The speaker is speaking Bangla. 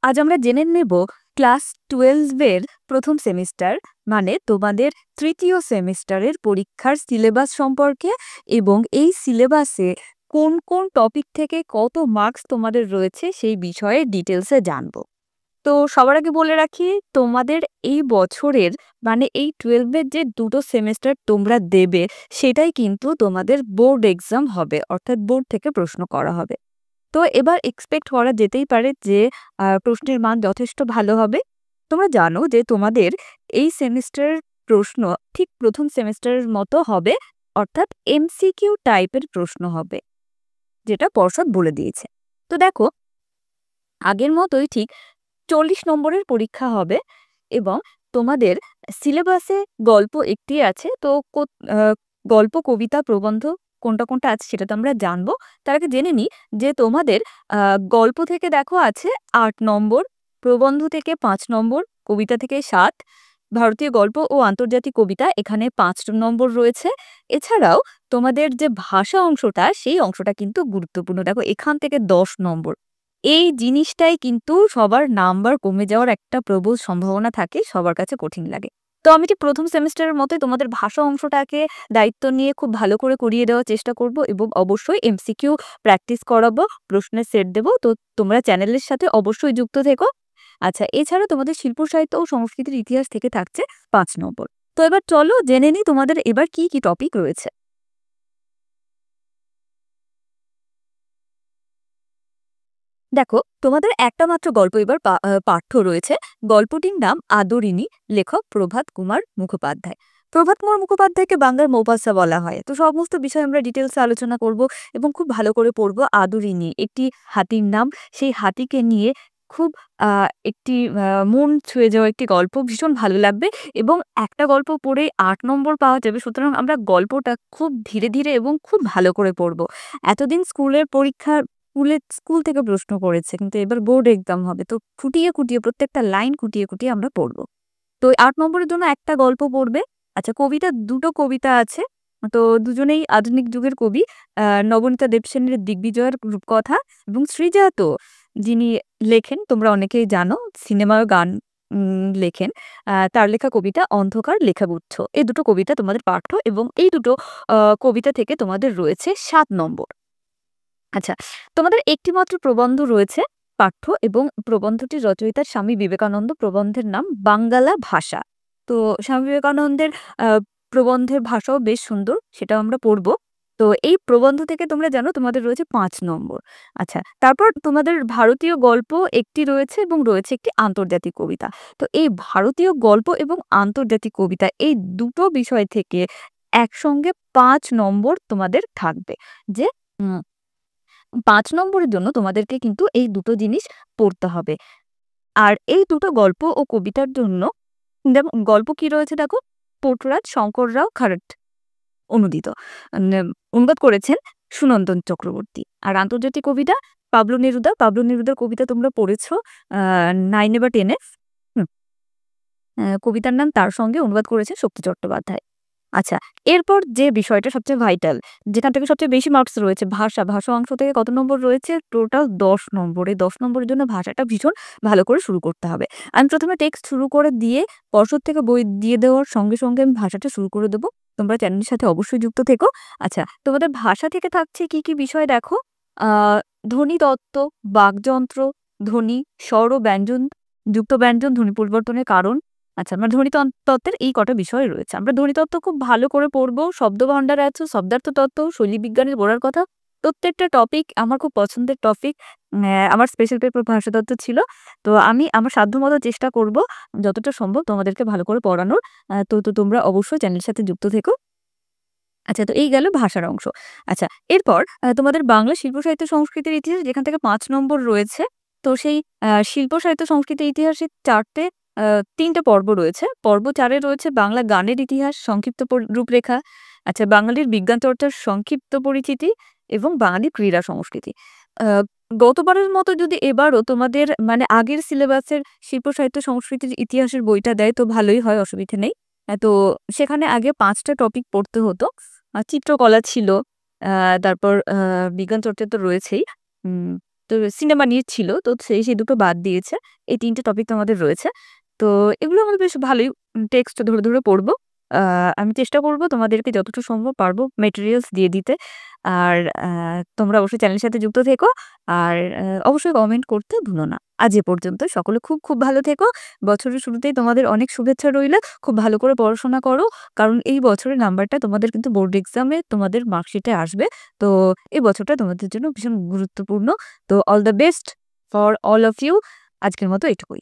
আজ আমরা জেনে নেব ক্লাস 12 এর প্রথম সেমিস্টার মানে তোমাদের তৃতীয় সেমিস্টারের পরীক্ষার সিলেবাস সম্পর্কে এবং এই সিলেবাসে কোন কোন টপিক থেকে কত মার্কস তোমাদের রয়েছে সেই বিষয়ে ডিটেলসে জানবো। তো সবার আগে বলে রাখি, তোমাদের এই বছরের মানে এই 12 এর যে দুটো সেমিস্টার তোমরা দেবে সেটাই কিন্তু তোমাদের বোর্ড এক্সাম হবে, অর্থাৎ বোর্ড থেকে প্রশ্ন করা হবে। তো এবার এক্সপেক্ট করা যেতেই পারে যে প্রশ্নের মান যথেষ্ট ভালো হবে। তোমরা জানো যে তোমাদের এই সেমিস্টারের প্রশ্ন ঠিক প্রথম সেমিস্টারের মতো হবে, অর্থাৎ এমসিকিউ টাইপের প্রশ্ন হবে, যেটা পর্ষদ বলে দিয়েছে। তো দেখো, আগের মতোই ঠিক 40 নম্বরের পরীক্ষা হবে এবং তোমাদের সিলেবাসে গল্প একটি আছে। তো গল্প, কবিতা, প্রবন্ধ কোনটা কোনটা আছে সেটা তো আমরা জানবো। তার আগে জেনে নিই যে তোমাদের গল্প থেকে দেখো আছে 8 নম্বর, প্রবন্ধ থেকে 5 নম্বর, কবিতা থেকে 7, ভারতীয় গল্প ও আন্তর্জাতিক কবিতা এখানে 5 নম্বর রয়েছে। এছাড়াও তোমাদের যে ভাষা অংশটা সেই অংশটা কিন্তু গুরুত্বপূর্ণ। দেখো, এখান থেকে 10 নম্বর। এই জিনিসটাই কিন্তু সবার নাম্বার কমে যাওয়ার একটা প্রবল সম্ভাবনা থাকে, সবার কাছে কঠিন লাগে। তো আমি ঠিক প্রথম সেমিস্টারের মতোই তোমাদের ভাষা অংশটাকে দায়িত্ব নিয়ে খুব ভালো করে করিয়ে দেওয়ার চেষ্টা করব এবং অবশ্যই এমসিকিউ প্র্যাকটিস করাবো, প্রশ্নের সেট দেবো। তো তোমরা চ্যানেলের সাথে অবশ্যই যুক্ত থেকো। আচ্ছা, এছাড়া তোমাদের শিল্প সাহিত্য ও সংস্কৃতির ইতিহাস থেকে থাকছে 5 নম্বর। তো এবার চলো জেনে নিই তোমাদের এবার কি কি টপিক রয়েছে। দেখো, তোমাদের একটা মাত্র গল্প এবার পাঠ্য রয়েছে। গল্পটির নাম আদরিণী, লেখক প্রভাত কুমার মুখোপাধ্যায়। প্রভাত কুমার মুখোপাধ্যায়কে বাংলার মৌপাসা বলা হয়। তো সমস্ত বিষয় আমরা ডিটেলসে আলোচনা করব এবং খুব ভালো করে পড়বো। আদরিণী একটি হাতির নাম, সেই হাতিকে নিয়ে খুব একটি মন ছুঁয়ে যাওয়া একটি গল্প, ভীষণ ভালো লাগবে এবং একটা গল্প পড়ে 8 নম্বর পাওয়া যাবে। সুতরাং আমরা গল্পটা খুব ধীরে ধীরে এবং খুব ভালো করে পড়বো। এতদিন স্কুল থেকে প্রশ্ন করেছে, কিন্তু এবার বোর্ড এক্সাম হবে, তো খুঁটিয়ে খুঁটিয়ে প্রত্যেকটা লাইন খুঁটিয়ে খুঁটিয়ে আমরা পড়বো। তো 8 নম্বরের জন্য একটা গল্প পড়বে। আচ্ছা, কবিতা দুটো কবিতা আছে। তো দুজনেই আধুনিক যুগের কবি। নবনীতা দেবসেনের দিগ্বিজয়ের রূপকথা এবং শ্রীজাত যিনি লেখেন তোমরা অনেকেই জানো, সিনেমায় গান লেখেন। তার লেখা কবিতা অন্ধকার লেখাগুচ্ছ। এই দুটো কবিতা তোমাদের পাঠ্য এবং এই দুটো কবিতা থেকে তোমাদের রয়েছে 7 নম্বর। আচ্ছা, তোমাদের একটি মাত্র প্রবন্ধ রয়েছে পাঠ্য এবং প্রবন্ধটির রচয়িতা স্বামী বিবেকানন্দ। প্রবন্ধের নাম বাঙ্গালা ভাষা। তো স্বামী বিবেকানন্দের প্রবন্ধের ভাষাও বেশ সুন্দর, সেটাও আমরা পড়বো। তো এই প্রবন্ধ থেকে তোমরা জানো তোমাদের রয়েছে 5 নম্বর। আচ্ছা, তারপর তোমাদের ভারতীয় গল্প একটি রয়েছে এবং রয়েছে একটি আন্তর্জাতিক কবিতা। তো এই ভারতীয় গল্প এবং আন্তর্জাতিক কবিতা এই দুটো বিষয় থেকে একসঙ্গে 5 নম্বর তোমাদের থাকবে। যে 5 নম্বরের জন্য তোমাদেরকে কিন্তু এই দুটো জিনিস পড়তে হবে। আর এই দুটো গল্প ও কবিতার জন্য যেমন গল্প কি রয়েছে দেখো, পোর্টরাজ শঙ্কর রাও খারাট অনুদিত, অনুবাদ করেছেন সুনন্দন চক্রবর্তী। আর আন্তর্জাতিক কবিতা পাবলো নেরুদা। পাবলো নেরুদার কবিতা তোমরা পড়েছো 9 বা 10-এ। কবিতার নাম তার সঙ্গে, অনুবাদ করেছেন শক্তি চট্টোপাধ্যায়। আচ্ছা, এরপর যে বিষয়টা সবচেয়ে ভাইটাল, যেখান থেকে সবচেয়ে বেশি মার্কস রয়েছে, ভাষা অংশ থেকে কত নম্বর রয়েছে? টোটাল 10 নম্বর। এই 10 নম্বরের জন্য ভাষাটা ভীষণ ভালো করে শুরু করতে হবে। আমি প্রথমে টেক্সট শুরু করে দিয়ে পর্ষদ থেকে বই দিয়ে দেওয়ার সঙ্গে সঙ্গে আমি ভাষাটা শুরু করে দেবো। তোমরা চ্যানেলের সাথে অবশ্যই যুক্ত থেকো। আচ্ছা, তোমাদের ভাষা থেকে থাকছে কি কি বিষয় দেখো, ধ্বনিতত্ত্ব, বাকযন্ত্র, ধ্বনি, স্বর ও ব্যঞ্জন, যুক্ত ব্যঞ্জন, ধ্বনি পরিবর্তনের কারণ। আচ্ছা, আমার ধ্বনিতত্ত্বের এই কটা বিষয় রয়েছে। আমরা ধ্বনিতত্ত্ব খুব ভালো করে পড়বো। শব্দভাণ্ডার আছে, শব্দার্থ তত্ত্ব, শৈলী বিজ্ঞানের গোড়ার কথা। প্রত্যেকটা টপিক আমার খুব পছন্দের টপিক। আমার স্পেশাল পেপার ভাষাতত্ত্ব ছিল। তো আমি আমার সাধ্যমতো চেষ্টা করব যতটা সম্ভব তোমাদেরকে ভালো করে পড়ানোর। তো তোমরা অবশ্যই চ্যানেলের সাথে যুক্ত থেকো। আচ্ছা, তো এই গেল ভাষার অংশ। আচ্ছা, এরপর তোমাদের বাংলা শিল্প সাহিত্য সংস্কৃতির ইতিহাস, যেখান থেকে 5 নম্বর রয়েছে। তো সেই শিল্প সাহিত্য সংস্কৃতির ইতিহাসে 3টে পর্ব রয়েছে। পর্ব 4-এ রয়েছে বাংলা গানের ইতিহাস, সংক্ষিপ্ত রূপরেখা। আচ্ছা, বাঙালির বিজ্ঞান চর্চার সংক্ষিপ্ত পরিচিতি এবং বাঙালি ক্রীড়া সংস্কৃতি। গতবারের মতো যদি এবারও তোমাদের মানে আগের সিলেবাসের শিল্প সাহিত্য সংস্কৃতির ইতিহাসের বইটা দেয় তো ভালোই হয়, অসুবিধা নেই। তো সেখানে আগে 5টা টপিক পড়তে হতো। চিত্রকলা ছিল, তারপর বিজ্ঞান চর্চা তো রয়েছেই। তো সিনেমা নিয়ে ছিল। তো সেই দুটো বাদ দিয়েছে। এই ৩ টে টপিক তোমাদের রয়েছে। তো এগুলো আমার বেশ ভালোই টেক্সট ধরে পড়ব। আ আমি চেষ্টা করব তোমাদেরকে যতটুকু সম্ভব পারব মেটেরিয়ালস দিয়ে দিতে। আর তোমরা অবশ্যই চ্যানেলের সাথে যুক্ত থেকো। আর অবশ্যই কমেন্ট করতে ভুলো না। আজ এ পর্যন্ত। সকলে খুব ভালো থেকো। বছরের শুরুতেই তোমাদের অনেক শুভেচ্ছা রইলো। খুব ভালো করে পড়াশোনা করো। কারণ এই বছরের নাম্বারটা তোমাদের কিন্তু বোর্ড এক্সামে তোমাদের মার্কশিটে আসবে। তো এই বছরটা তোমাদের জন্য ভীষণ গুরুত্বপূর্ণ। তো all the best for all of you. আজকের মতো এটুকুই।